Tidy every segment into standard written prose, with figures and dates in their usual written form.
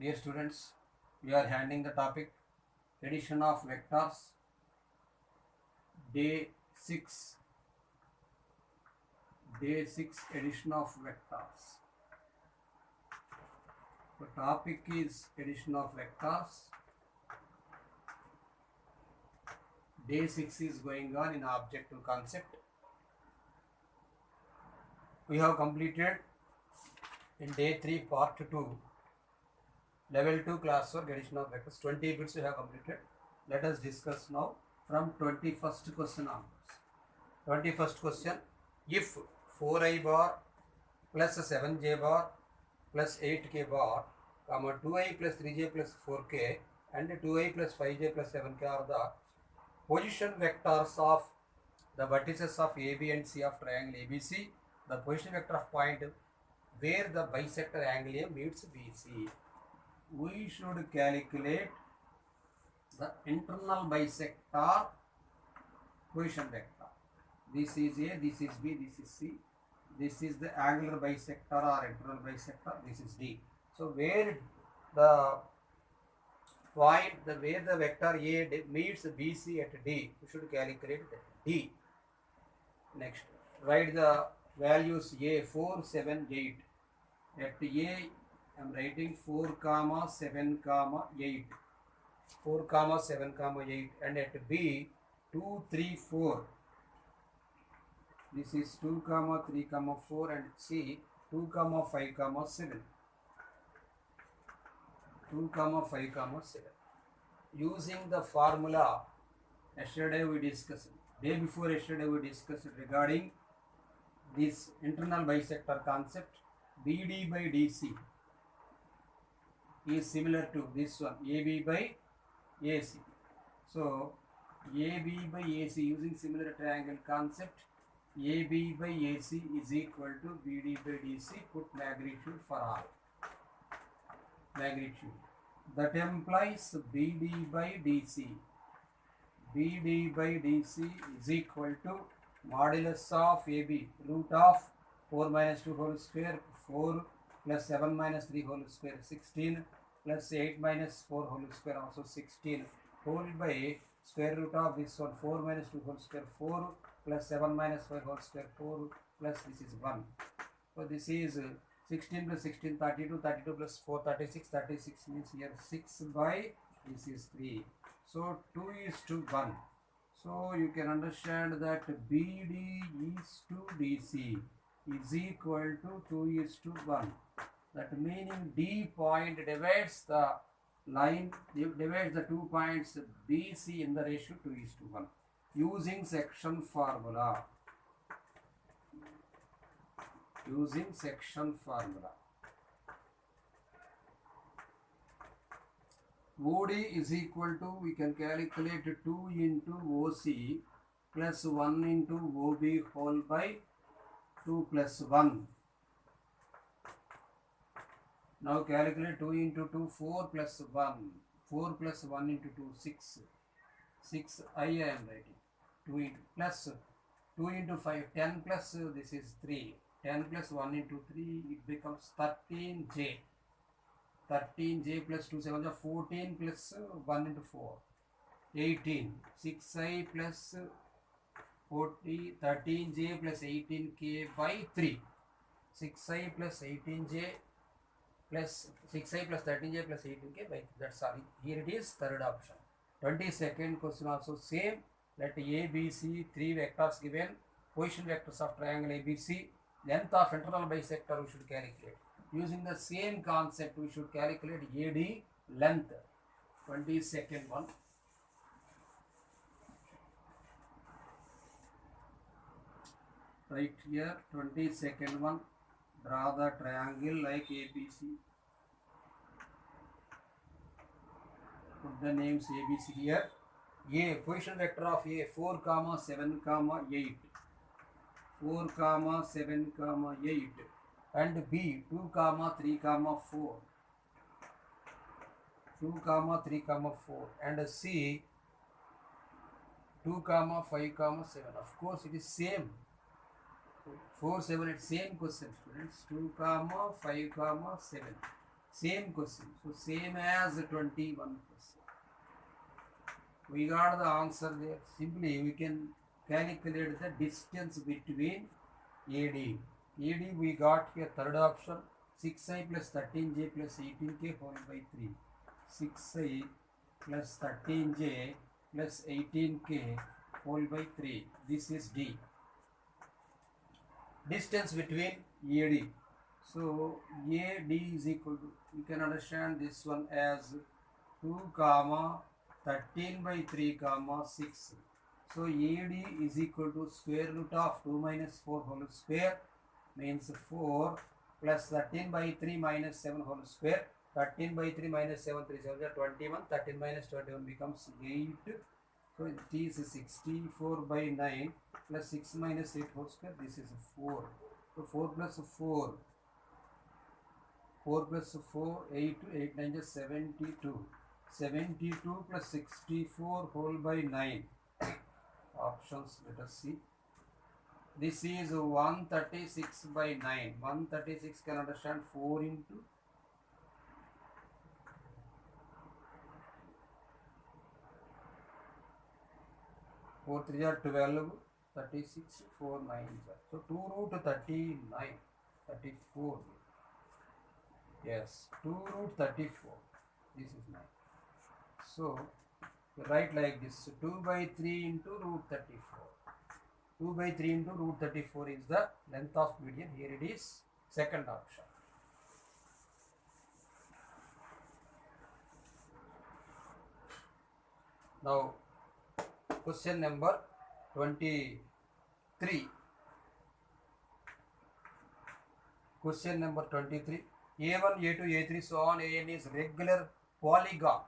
Dear students, we are handling the topic addition of vectors, day 6 addition of vectors. The topic is addition of vectors. Day 6 is going on in objective concept. We have completed in day 3 part 2 level 2 class work addition of vectors. 20 bits we have completed. Let us discuss now from 21st question onwards. 21st question, if 4i bar plus 7j bar plus 8k bar, 2i plus 3j plus 4k and 2i plus 5j plus 7k are the position vectors of the vertices of AB and C of triangle ABC, the position vector of point where the bisector angle A meets BC. We should calculate the internal bisector position vector. This is A, this is B, this is C. This is the angular bisector or internal bisector. This is D. So where the point, where the vector A meets BC at D, we should calculate that D. Next, write the values A 4, 7, 8. At A, I am writing 4, 7, 8. 4, 7, 8. And at B, 2, 3, 4. This is 2, 3, 4 and C 2, 5, 7. 2, 5, 7. Using the formula yesterday we discussed, day before yesterday we discussed regarding this internal bisector concept. BD by DC is similar to this one, AB by AC. So AB by AC, using similar triangle concept, AB by AC is equal to BD by DC. Put magnitude for all. Magnitude. That implies BD by DC. BD by DC is equal to modulus of AB, root of 4 minus 2 whole square, 4 plus 7 minus 3 whole square, 16 plus 8 minus 4 whole square, also 16, whole by square root of this one, 4 minus 2 whole square, 4 plus 7 minus 5 whole square, 4 plus this is 1. So this is 16 plus 16, 32, 32 plus 4, 36, 36 means here 6 by this is 3. So 2 is to 1. So you can understand that BD is to DC is equal to 2 is to 1. That meaning D point divides the line, divides the 2 points BC in the ratio 2 is to 1. Using section formula. Using section formula. OD is equal to, we can calculate 2 into OC plus 1 into OB whole by 2 plus 1. Now calculate 2 into 2, 4 plus 1. 4 plus 1 into 2, 6. 6 I am writing. 2 into plus 2 into 5, 10 plus this is 3. 10 plus 1 into 3, it becomes 13J. 13J plus 2, 7, 14 plus 1 into 4. 18. 6I plus 40, 13J plus 18K by 3. 6I plus 18J plus 6I plus 13J plus 18K by 3. That's all. Here it is, third option. 22nd question also same. Let A, B, C, 3 vectors given. Position vectors of triangle ABC. Length of internal bisector we should calculate. Using the same concept, we should calculate AD length. 22nd one. Right here, 22nd one. Draw the triangle like ABC. Put the names ABC here. A, position vector of A, 4, 7, 8. 4, 7, 8. And B, 2, 3, 4. 2, 3, 4. And C, 2, 5, 7. Of course, it is same. 4, 7, it's same question, students. 2, 5, 7. Same question. So same as 21 question. We got the answer there. Simply we can calculate the distance between AD. AD we got here third option 6i plus 13j plus 18k whole by 3. 6i plus 13j plus 18k whole by 3. This is D. Distance between AD. So AD is equal to, you can understand this one as 2 comma 13 by 3 comma 6. So AD is equal to square root of 2 minus 4 whole square means 4 plus 13 by 3 minus 7 whole square. 13 by 3 minus 7, 3 7 21. 13 minus 21 becomes 8. So it is 64 by 9 plus 6 minus 8 whole square. This is 4. So 4 plus 4. 4 plus 4, 8, 8 9 is 72. 72 plus 64 whole by 9. Options, let us see. This is 136 by 9. 136 can understand 4 into 4 3 are 12, 36, 4 9. So 2 root 39, 34. Yes, 2 root 34. This is 9. So write like this, 2 by 3 into root 34. 2 by 3 into root 34 is the length of median. Here it is, second option. Now question number 23. Question number 23. A1, A2, A3, so on, An is regular polygon.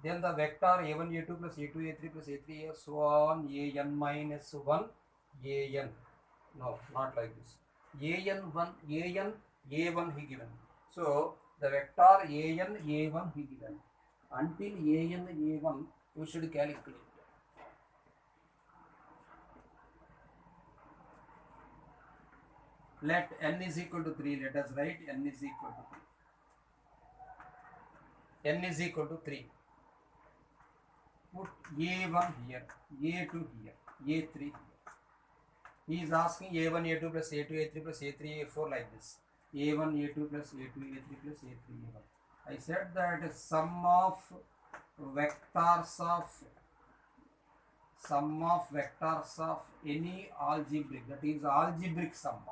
Then the vector A1, A2 plus A2, A3 plus A3, so on, An minus 1, An. No, not like this. An1, An, A1 he given. So the vector An, A1 he given. Until An, A1, you should calculate. Let n is equal to 3. Let us write n is equal to 3. N is equal to 3. Put A1 here, A2 here, A3 here. He is asking A1, A2 plus A2, A3 plus A3, A4 like this. A1, A2 plus A2, A3 plus A3, A1. I said that sum of vectors of any algebraic, that is algebraic sum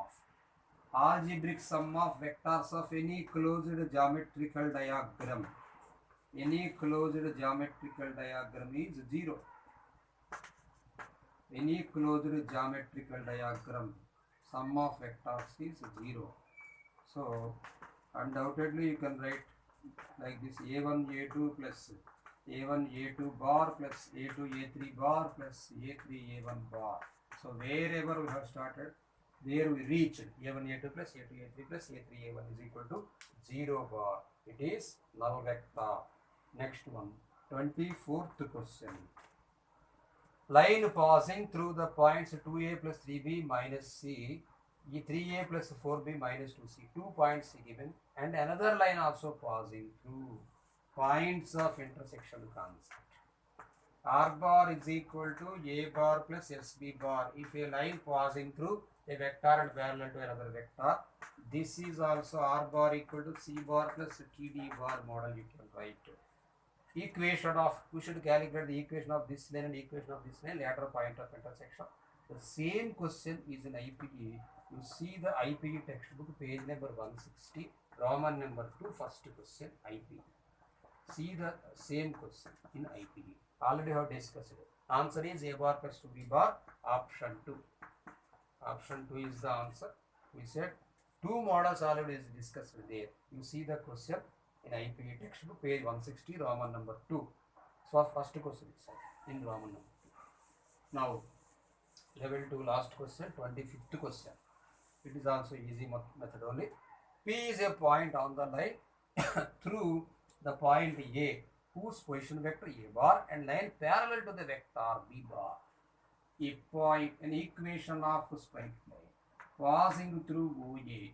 of vectors of any closed geometrical diagram. Any closed geometrical diagram is 0. Any closed geometrical diagram, sum of vectors is 0. So undoubtedly you can write like this: A1 A2 plus A1 A2 bar plus A2 A3 bar plus A3 A1 bar. So wherever we have started, there we reached A1 A2 plus A2 A3 plus A3 A1 is equal to 0 bar. It is null vector. Next one, 24th question. Line passing through the points 2a plus 3b minus c, 3a plus 4b minus 2c. 2 points given, and another line also passing through points of intersection concept. R bar is equal to a bar plus sb bar. If a line passing through a vector and parallel to another vector, this is also R bar equal to c bar plus td bar model you can write. Equation of, we should calculate the equation of this line and equation of this line, lateral point of intersection. The same question is in IPE. You see the IPE textbook, page number 160, Roman number 2, first question, IPE. See the same question in IPE. Already have discussed it. Answer is a bar plus 2b bar, option 2. Option 2 is the answer. We said 2 models already is discussed there. You see the question in IPE textbook, page 160, Roman number 2. So first question is in Roman number 2. Now level 2 last question, 25th question. It is also easy method only. P is a point on the line through the point A, whose position vector A bar and line parallel to the vector B bar. A point, an equation of straight line passing through OA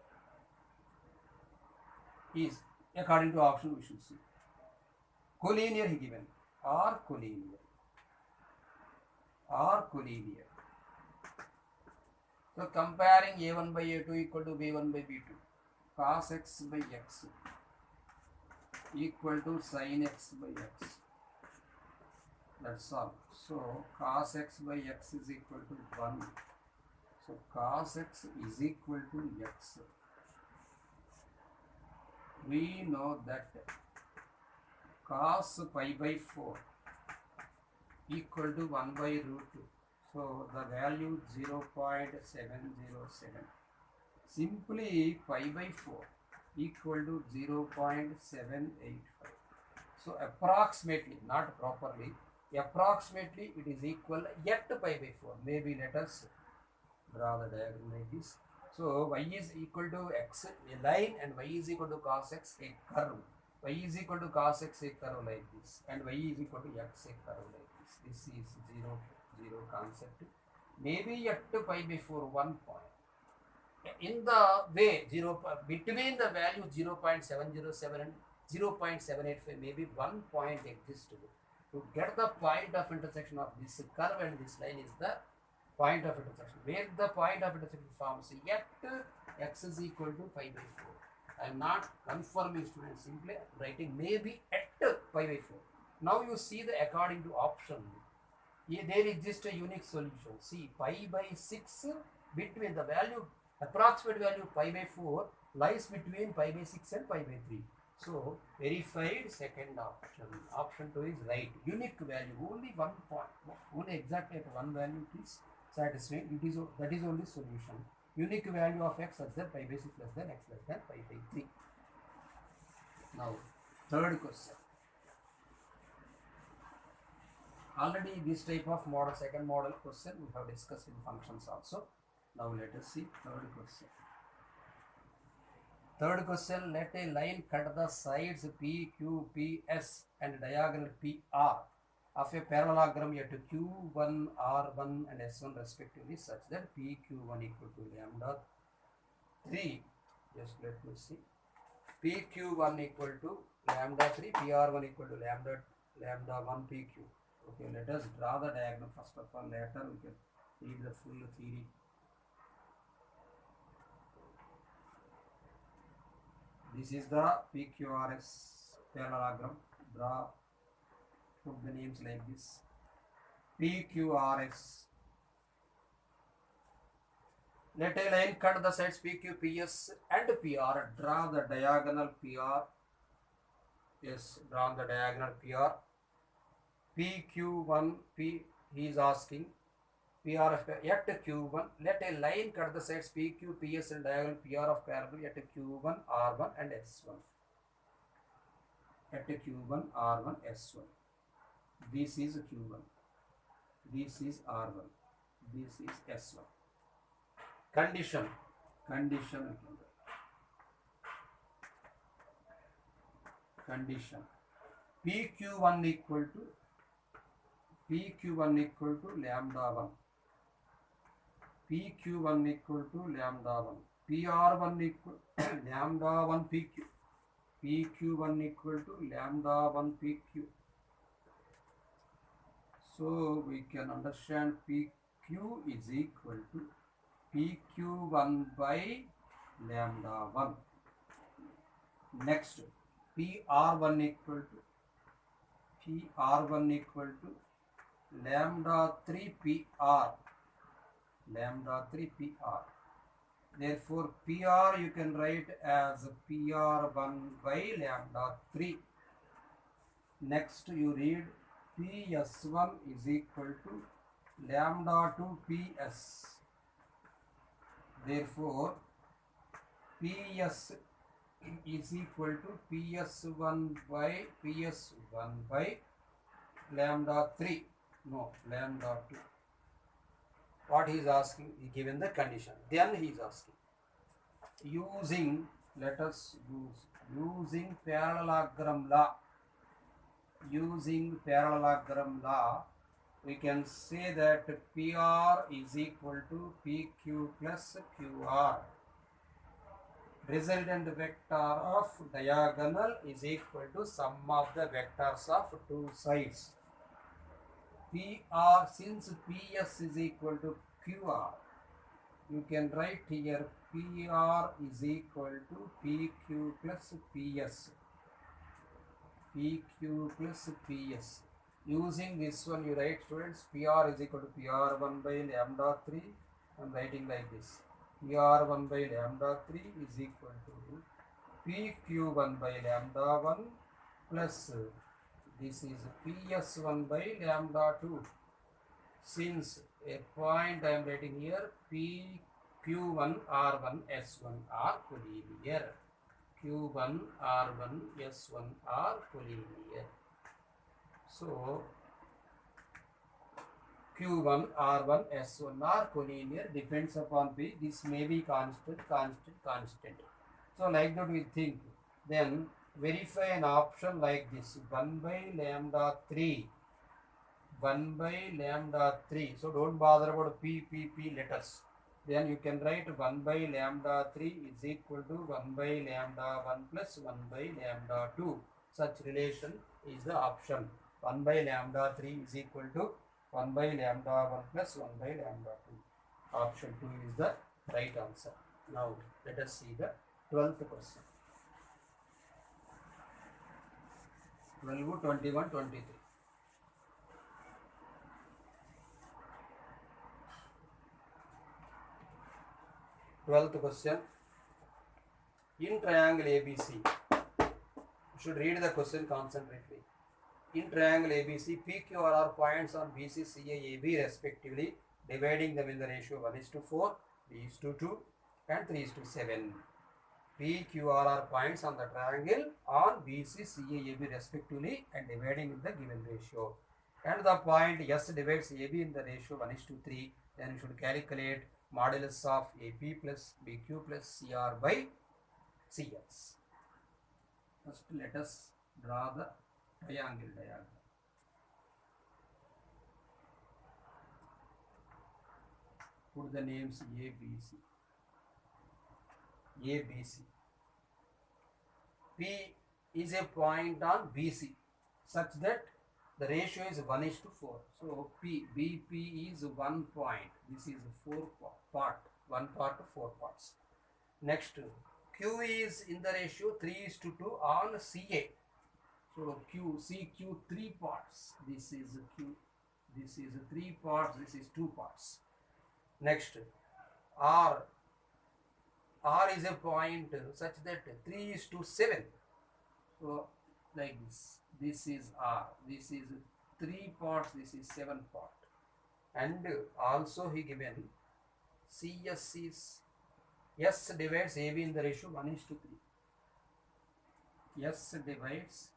is, according to option we should see. Collinear he given, or collinear. So comparing a1 by a2 equal to b1 by b2, cos x by x equal to sin x by x. That's all. So cos x by x is equal to 1. So cos x is equal to x. We know that cos pi by 4 equal to 1 by root 2. So the value 0.707. Simply pi by 4 equal to 0.785. So approximately, not properly, approximately it is equal yet to pi by 4. Maybe let us draw the diagram like this. So y is equal to x, a line, and y is equal to cos x, a curve. Y is equal to cos x, a curve like this, and y is equal to x, a curve like this. This is 0, 0 concept. Maybe at to pi by 4, 1 point. In the way, between the value 0.707 and 0.785, maybe 1 point exists. To get the point of intersection of this curve and this line is the point of intersection. Where the point of intersection forms yet x is equal to pi by 4. I am not confirming, students, simply writing maybe at pi by 4. Now you see the according to option, there exists a unique solution. See, pi by 6 between the value, approximate value pi by 4 lies between pi by 6 and pi by 3. So verified second option. Option 2 is right. Unique value, only 1 point, only exactly at 1 value is satisfying. That is only solution. Unique value of x such that pi by 6 less than x less than pi by 3. Now, third question. Already this type of model, second model question we have discussed in functions also. Now let us see third question. Third question, let a line cut the sides P, Q, P, S and diagonal PR of a parallelogram at Q1, R1 and S1 respectively such that PQ1 equal to lambda 3. Just let me see. PQ1 equal to lambda 3, PR1 equal to lambda 1 PQ. Okay, let us draw the diagram first of all. Later we can read the full theory. This is the PQRS parallelogram. Put the names like this. PQRS. Let a line cut the sides PQ, PS and PR. Draw the diagonal PR. Yes, draw the diagonal PR. PQ1, he is asking PR of at Q1. Let a line cut the sides PQ, PS and diagonal PR of parallel at Q1, R1 and S1. At Q1, R1, S1. This is Q1. This is R1. This is S1. Condition. PQ1 equal to lambda 1. PQ1 equal to lambda 1. PR1 equal lambda 1 PQ. PQ1 equal to lambda 1 PQ. So we can understand PQ is equal to PQ1 by lambda 1. Next, PR1 equal to lambda 3 PR. Lambda 3 PR. Therefore, PR you can write as PR1 by lambda 3. Next, you read PS1 is equal to lambda 2 PS. Therefore, PS is equal to PS1 by lambda 3. No, lambda 2. What he is asking, given the condition. Then he is asking, using parallelogram law, we can say that PR is equal to PQ plus QR. resultant vector of diagonal is equal to sum of the vectors of two sides. PR, since PS is equal to QR, you can write here PR is equal to PQ plus PS. PQ plus PS. Using this one, you write, students, PR is equal to PR1 by lambda 3. I am writing like this. PR1 by lambda 3 is equal to PQ1 by lambda 1 plus this is PS1 by lambda 2. Since a point I am writing here, PQ1 R1 S1 are collinear. Q1 R1 S1 are collinear. So Q1 R1 S1 are collinear, depends upon P. This may be constant. So like that we think. Then verify an option like this, 1 by lambda 3. 1 by lambda 3. So don't bother about P letters. Then you can write 1 by lambda 3 is equal to 1 by lambda 1 plus 1 by lambda 2. Such relation is the option. 1 by lambda 3 is equal to 1 by lambda 1 plus 1 by lambda 2. Option 2 is the right answer. Now let us see the 12th question. 12, 21, 23. Twelfth question. In triangle ABC, you should read the question concentrately. In triangle ABC, PQR are points on BC, CA, AB respectively, dividing them in the ratio 1:4, 3:2, and 3:7. PQR are points on the triangle on BC, CA, AB respectively, and dividing in the given ratio. And the point S divides AB in the ratio 1:3, then you should calculate modulus of AP plus BQ plus CR by CS. First, let us draw the triangle diagram. Put the names ABC. ABC. P is a point on BC such that the ratio is 1:4. So BP is 1 point. This is 4 part. 1 part to 4 parts. Next, Q is in the ratio 3:2 on CA. So CQ 3 parts. This is Q. This is 3 parts. This is 2 parts. Next, R is a point such that 3:7. So like this. This is R. This is 3 parts. This is 7 part. And also he given CS is S divides AB in the ratio 1:3. S divides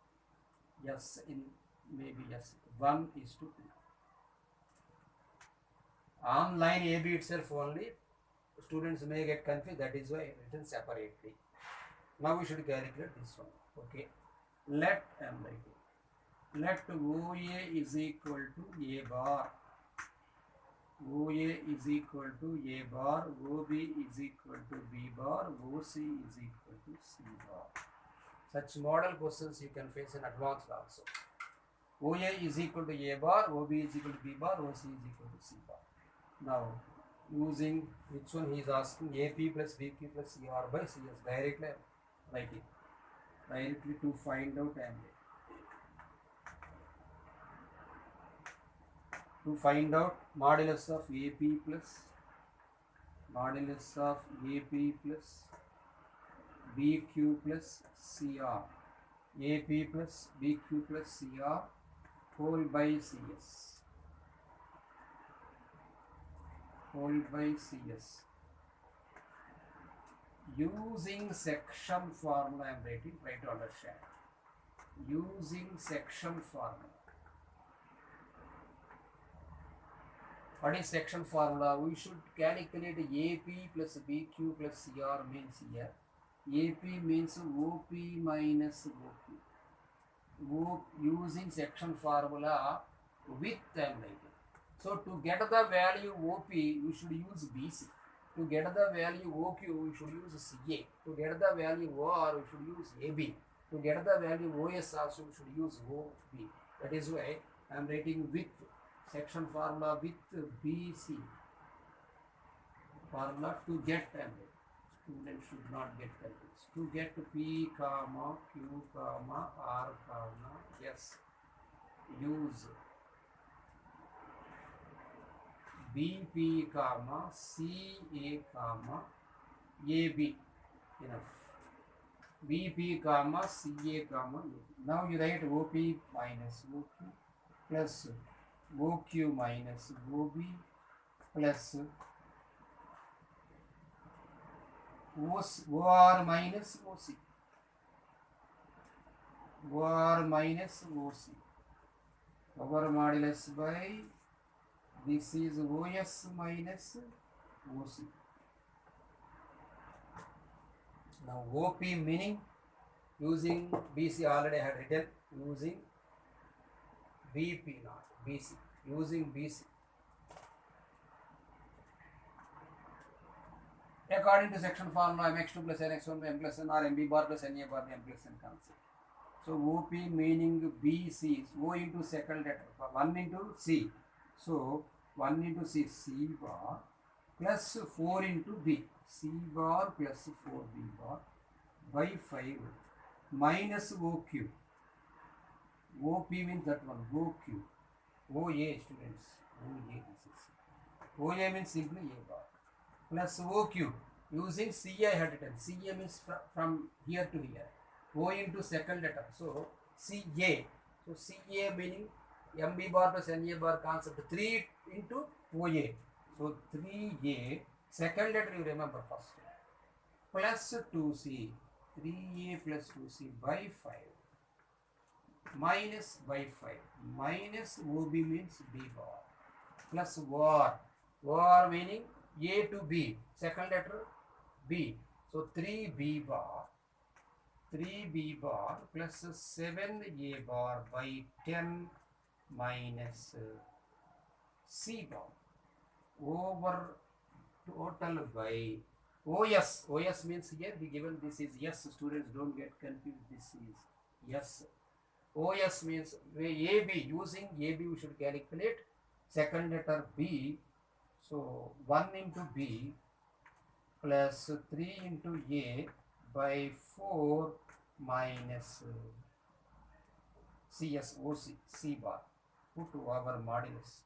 S in maybe S 1:3. On line AB itself only, students may get confused. That is why written separately. Now we should calculate this one. Okay. Let OA is equal to A bar. OA is equal to A bar. OB is equal to B bar. OC is equal to C bar. Such model questions you can face in advanced also. OA is equal to A bar. OB is equal to B bar. OC is equal to C bar. Now, using which one he is asking, AP plus BQ plus CR by CS. Directly writing. Directly to find out and to find out modulus of AP plus BQ plus CR. AP plus BQ plus CR whole by CS. Whole by CS. Using section formula, I am writing, try to understand. Using section formula. What is section formula? We should calculate AP plus BQ plus CR means here. AP means OP minus OQ. Using section formula with I am writing. So to get the value OP, we should use BC. To get the value OQ, we should use CA. To get the value OR, we should use AB. To get the value OS also, we should use OB. That is why I am writing with section formula with BC. Formula to get, and student should not get confused. To get P comma Q comma R comma S, use BP comma CA comma AB. Enough. BP comma CA comma AB. Now you write OP minus OQ plus OQ minus OB plus OR minus OC. OR minus OC. Over modulus by this is OS minus OC. Now OP meaning using BC already I had written, using BP not BC, using BC. According to section formula, mx2 plus nx1 by m plus n or mb bar plus na bar by m plus n concept. So OP meaning BC is O into second letter, 1 into C. So 1 into C, C bar plus 4 into B, C bar plus 4B bar by 5 minus OQ. OP means that one, OQ. OA students, OA this is. OA means simply A bar plus OQ using CA I had written. CA means from here to here. O into second letter. So CA. So CA meaning MB bar plus NA bar concept 3 into OA. So 3A, second letter you remember first. Plus 2C. 3A plus 2C by 5. Minus by 5. Minus OB means B bar. Plus OR. OR meaning A to B. Second letter B. So 3B bar. 3B bar plus 7A bar by 10 minus C bar over total by OS. OS means here we given this is yes. Students don't get confused. This is yes. OS means AB. Using AB we should calculate second letter B. So 1 into B plus 3 into A by 4 minus CS OC C bar put over modulus.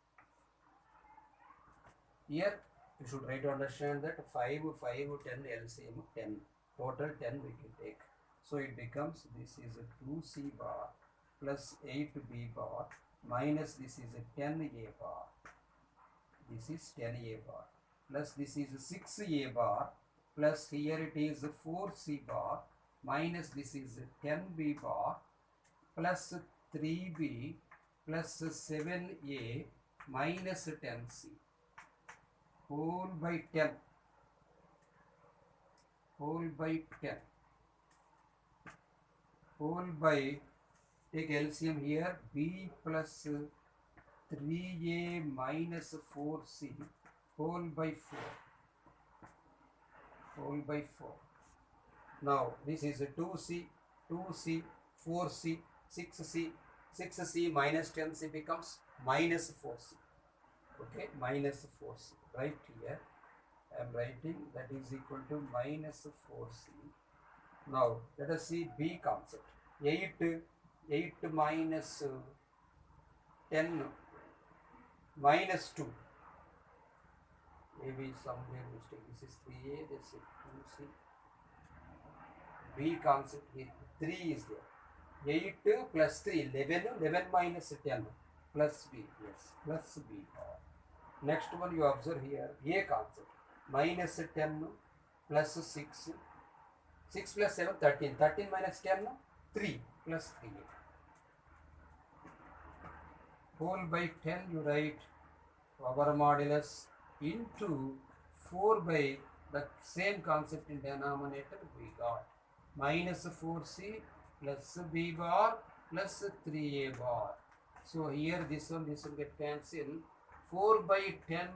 Here you should try to understand that 5, 5, 10 LCM 10 total 10 we can take. So it becomes this is a 2C bar plus 8B bar minus this is a 10A bar. This is 10A bar plus this is 6A bar plus here it is 4C bar minus this is 10B bar plus 3B plus 7A minus 10C whole by 10 whole by 10 whole by take LCM here B plus 3A minus 4C whole by 4 whole by 4. Now this is a 2C, 2C, 4C, 6C, 6C minus 10C becomes minus 4C. Okay, minus 4C. Right here I am writing that is equal to minus 4C. Now let us see B concept. 8 minus 10 minus 2. Maybe somewhere mistake. This is 3A, this is 2C. B concept here. 3 is there. 8 plus 3, 11, 11 minus 10 plus B. Yes, plus B. Next one you observe here. A concept. Minus 10 plus 6. 6 plus 7, 13. 13 minus 10, 3 plus 3. Whole by 10 you write over modulus into 4 by the same concept in denominator we got minus 4C plus B bar plus 3A bar. So here this one get cancelled. 4 by 10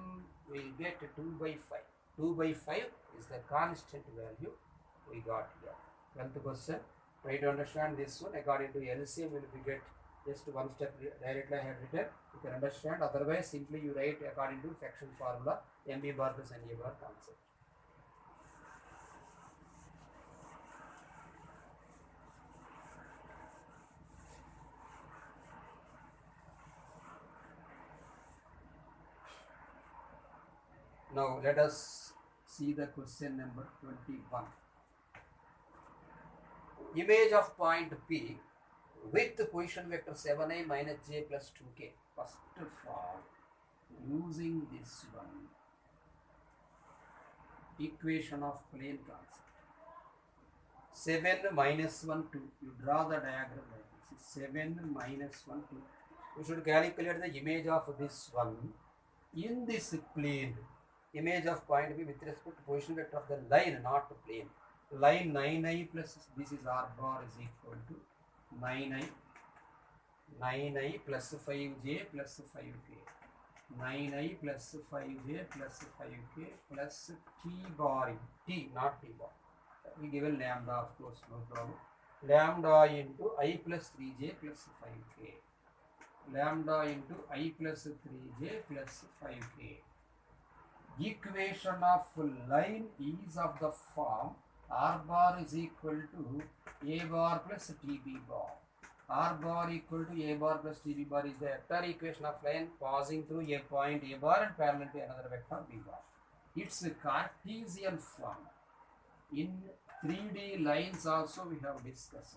we get 2 by 5. 2 by 5 is the constant value we got here. 12th question. Try to understand this one. According to LCM, will we get just one step directly I have written. You can understand. Otherwise, simply you write according to fraction formula MB bar plus NA bar concept. Now let us see the question number 21. Image of point P with position vector 7i minus j plus 2k. First of all, using this one equation of plane concept, 7 minus 1 2, you draw the diagram like this, 7 minus 1 2. We should calculate the image of this one in this plane. Image of point B with respect to position vector of the line, not the plane. Line 9i plus this is r bar is equal to 9i plus 5j plus 5k. 9i plus 5j plus 5k plus t bar, t not t bar. We given lambda, of course, no problem. Lambda into I plus 3j plus 5k. Lambda into I plus 3j plus 5k. Equation of line is of the form r bar is equal to a bar plus tb bar. R bar equal to a bar plus tb bar is the vector equation of line passing through a point a bar and parallel to another vector b bar. It's a Cartesian form. In 3D lines also we have discussed.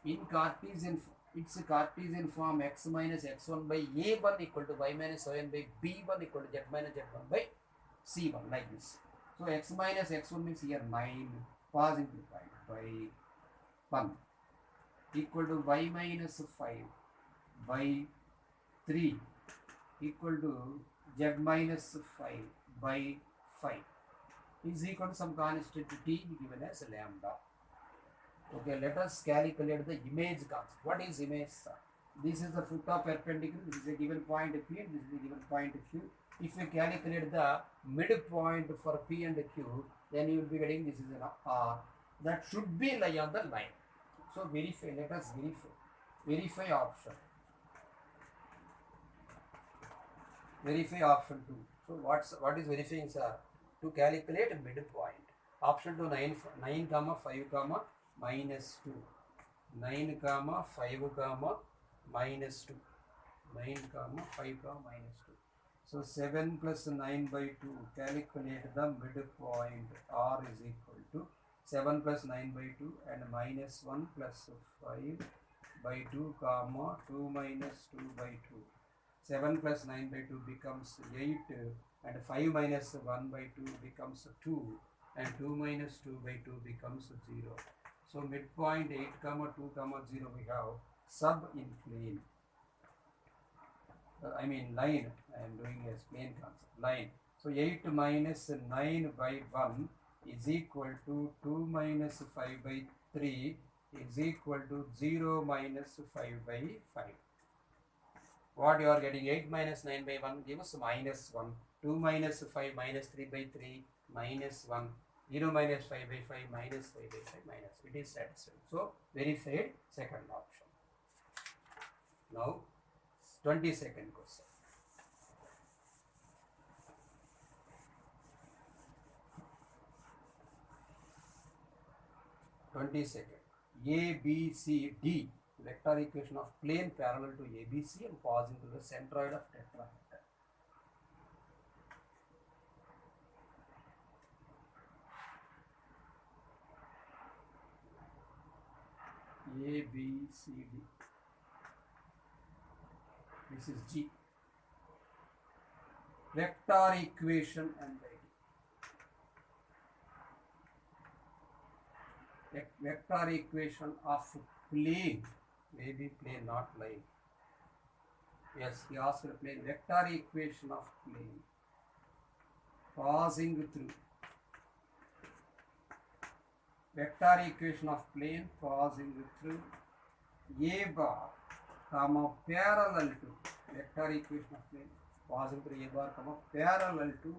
In Cartesian, it's a Cartesian form x minus x1 by a1 equal to y minus y1 by b1 equal to z minus z1 by c1, like this. So x minus x1 means here 9 passing through by 1 equal to y minus 5 by 3 equal to z minus 5 by 5 is equal to some constant t given as lambda. Okay, let us calculate the image concept. What is image? This is the foot of perpendicular, this is a given point P and this is a given point Q. If we calculate the midpoint for P and Q, then you will be getting this is an R that should be lie on the line. So verify, let us verify. Verify option. Verify option 2. So what is verifying, sir? To calculate a midpoint. Option 2 9 comma 5 comma minus 2. 9 comma 5 comma minus 2. 9 comma 5 comma minus 2. So 7 plus 9 by 2, calculate the midpoint. R is equal to 7 plus 9 by 2 and minus 1 plus 5 by 2 comma 2 minus 2 by 2. 7 plus 9 by 2 becomes 8 and 5 minus 1 by 2 becomes 2 and 2 minus 2 by 2 becomes 0. So midpoint 8 comma 2 comma 0 we have sub in plane. I mean line, I am doing as plane concept, line. So 8 minus 9 by 1 is equal to 2 minus 5 by 3 is equal to 0 minus 5 by 5. What you are getting? 8 minus 9 by 1 gives minus 1. 2 minus 5 minus 3 by 3 minus 1. 0 minus 5 by 5 minus 5 by 5 minus. It is satisfied. So verified second option. Now 22nd question. A, B, C, D vector equation of plane parallel to ABC and passing to the centroid of tetrahedron. A, B, C, D. This is G. Vector equation and vector equation of plane, maybe plane not line. Yes, he asked a plane. Vector equation of plane passing through. Vector equation of plane passing through A bar comma parallel to vector equation of plane passing through A bar comma parallel to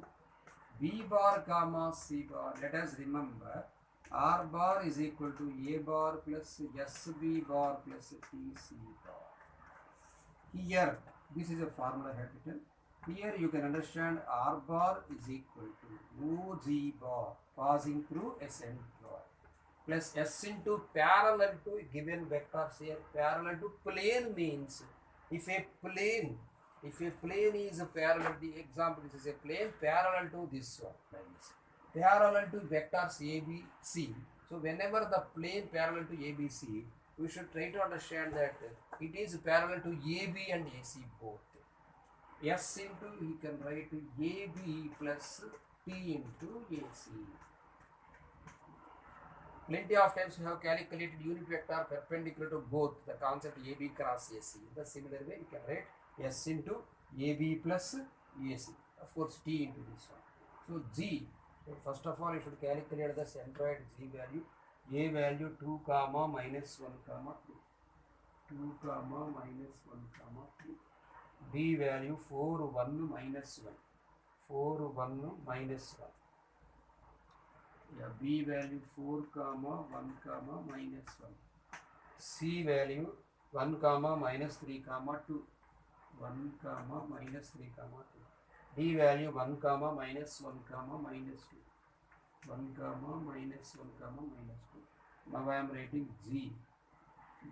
B bar comma C bar. Let us remember R bar is equal to A bar plus SB bar plus TC bar. Here, this is a formula I have written. Here you can understand R bar is equal to OG bar passing through a centroid plus S into parallel to given vectors here. Parallel to plane means if a plane is a parallel, the example, this is a plane parallel to this one, like this, parallel to vectors A, B, C. So whenever the plane parallel to A, B, C, we should try to understand that it is parallel to A, B and AC both. S into, you can write A, B plus T into AC. Plenty of times we have calculated unit vector perpendicular to both the concept AB cross AC. In the similar way, you can write S into AB plus AC. Of course, T into this one. So G. So first of all, you should calculate the centroid G value. A value 2 comma minus 1 comma 2. 2 comma minus 1 comma 2. B value 4 1 minus 1. 4 1 minus 1. Yeah, B value 4 comma 1 comma minus 1. C value 1 comma minus 3 comma 2. 1 comma minus 3 comma 2. D value 1 comma minus 1 comma minus 2. 1 comma minus 1 comma minus 2. Now I am writing G.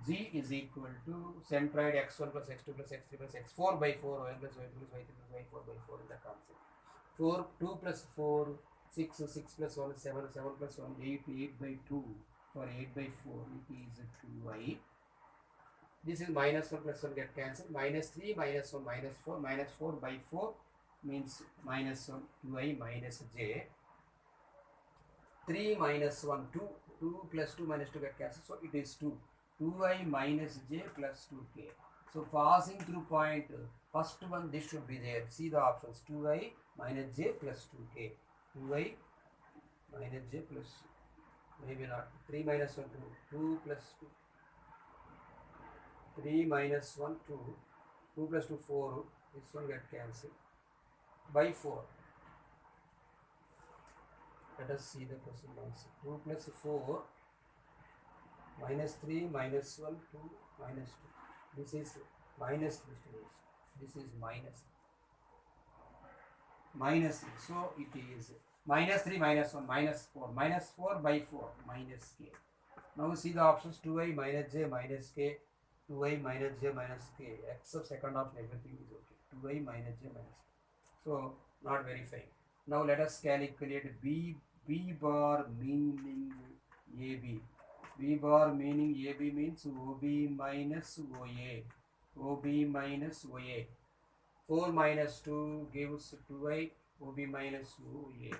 G is equal to centroid x1 plus x2 plus x3 plus x4 by 4 y plus y2 plus y3 plus y4 by 4 in the concept. 4, 2 plus 4, 6, 6 plus 1, 7, 7 plus 1, 8, 8 by 2, for 8 by 4, it is 2y. This is minus 1 plus 1 get cancelled, minus 3, minus 1, minus 4 by 4 means minus 1, 2i minus j. 3 minus 1, 2, 2 plus 2 minus 2 get cancelled, so it is 2. 2i minus j plus 2k. So passing through point, first one, this should be there. See the options, 2i minus j plus 2k. 2i minus j plus, maybe not, 3 minus 1, 2, 2 plus 2. 3 minus 1, 2, 2 plus 2, 4, this one get cancelled, by 4. Let us see the question answer. 2 plus 4, minus 3, minus 1, 2, minus 2. This is minus 3, this is minus 3. So it is minus 3, minus 1, minus 4. Minus 4 by 4, minus k. Now see the options, 2i minus j minus k, 2i minus j minus k, except second option, everything is okay. 2i minus j minus k. So not verifying. Now let us calculate B bar meaning AB. B bar meaning AB means OB minus OA. OB minus OA. 4 minus 2 gives 2i, OB minus OA.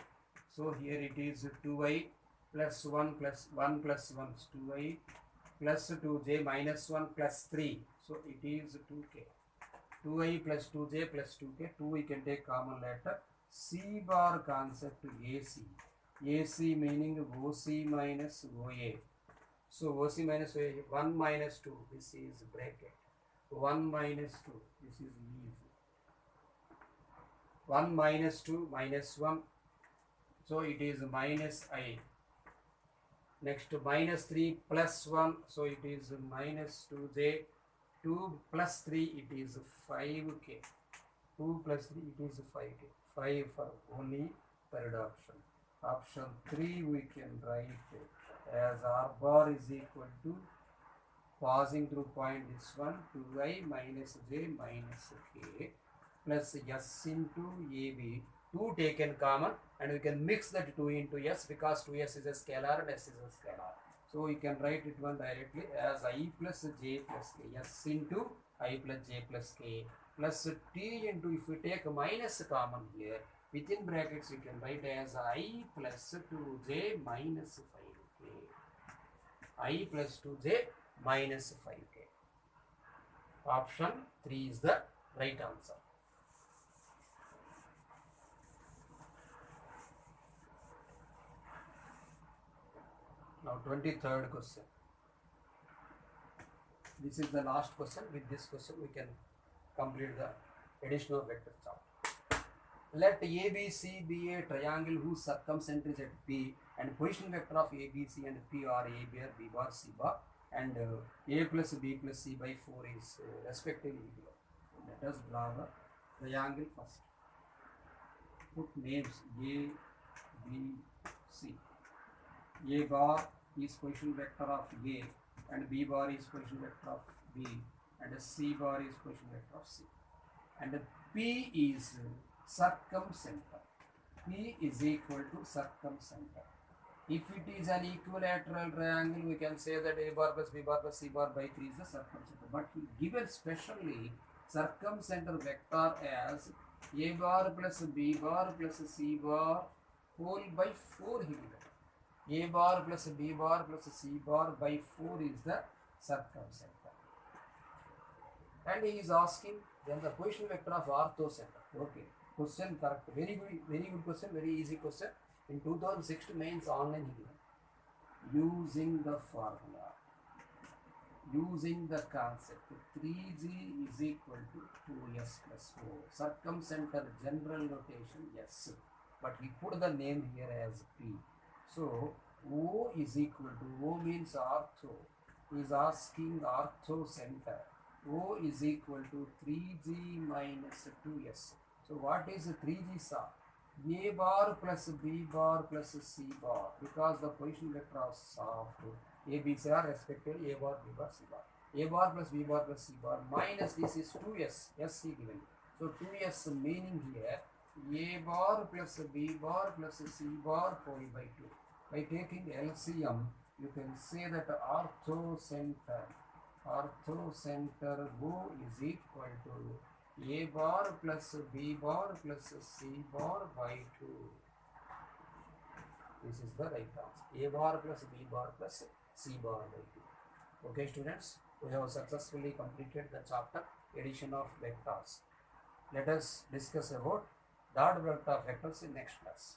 So here it is 2i plus 1 plus 1 plus 1 is 2i plus 2j minus 1 plus 3. So it is 2k. 2i plus 2j plus 2k. 2 we can take common letter. C bar concept AC. AC meaning OC minus OA. So OC minus OA, 1 minus 2, this is bracket. 1 minus 2, this is leave. 1 minus 2 minus 1, so it is minus I. Next minus 3 plus 1, so it is minus 2j. 2 plus 3, it is 5k. 2 plus 3, it is 5k. 5 for only third option. Option 3 we can write as R bar is equal to passing through point this one, 2i minus j minus k plus s into AB. 2 taken common and we can mix that 2 into s because 2s is a scalar and s is a scalar. So we can write it one directly as I plus j plus k, s into I plus j plus k plus t into, if we take minus common here, within brackets you can write as I plus 2j minus 5k. I plus 2j minus 5k. Option 3 is the right answer. Now 23rd question. This is the last question. With this question we can complete the addition of vector chart. Let ABC be a triangle whose circumcenter is at P, and position vector of ABC and P are A bar, B bar, C bar, and A plus B plus C by 4 is respectively given. Let us draw the triangle first. Put names A, B, C. A bar is position vector of A, and B bar is position vector of B, and C bar is position vector of C. And P is circumcenter. P is equal to circumcenter. If it is an equilateral triangle, we can say that A bar plus B bar plus C bar by 3 is the circumcenter. But he given specially circumcenter vector as A bar plus B bar plus C bar whole by 4 he given. A bar plus B bar plus C bar by 4 is the circumcenter. And he is asking then the position vector of orthocenter. Okay, question correct. Very good question, very easy question. In 2006 mains online he given. Using the formula, using the concept, 3G is equal to 2S plus 4. Circumcenter general notation yes, but we put the name here as P. So O is equal to, O means ortho, is asking ortho center. O is equal to 3G minus 2S. So what is 3G sir? A bar plus B bar plus C bar, because the position vector of A, B, C are respectively A bar, B bar, C bar. A bar plus B bar plus C bar minus this is 2S, S given. So 2S meaning here A bar plus B bar plus C bar whole by 2. By taking LCM, you can say that orthocenter O is equal to A bar plus B bar plus C bar by 2. This is the right answer. A bar plus B bar plus C bar by 2. Okay students, we have successfully completed the chapter addition of vectors. Let us discuss about dot product of vectors in next class.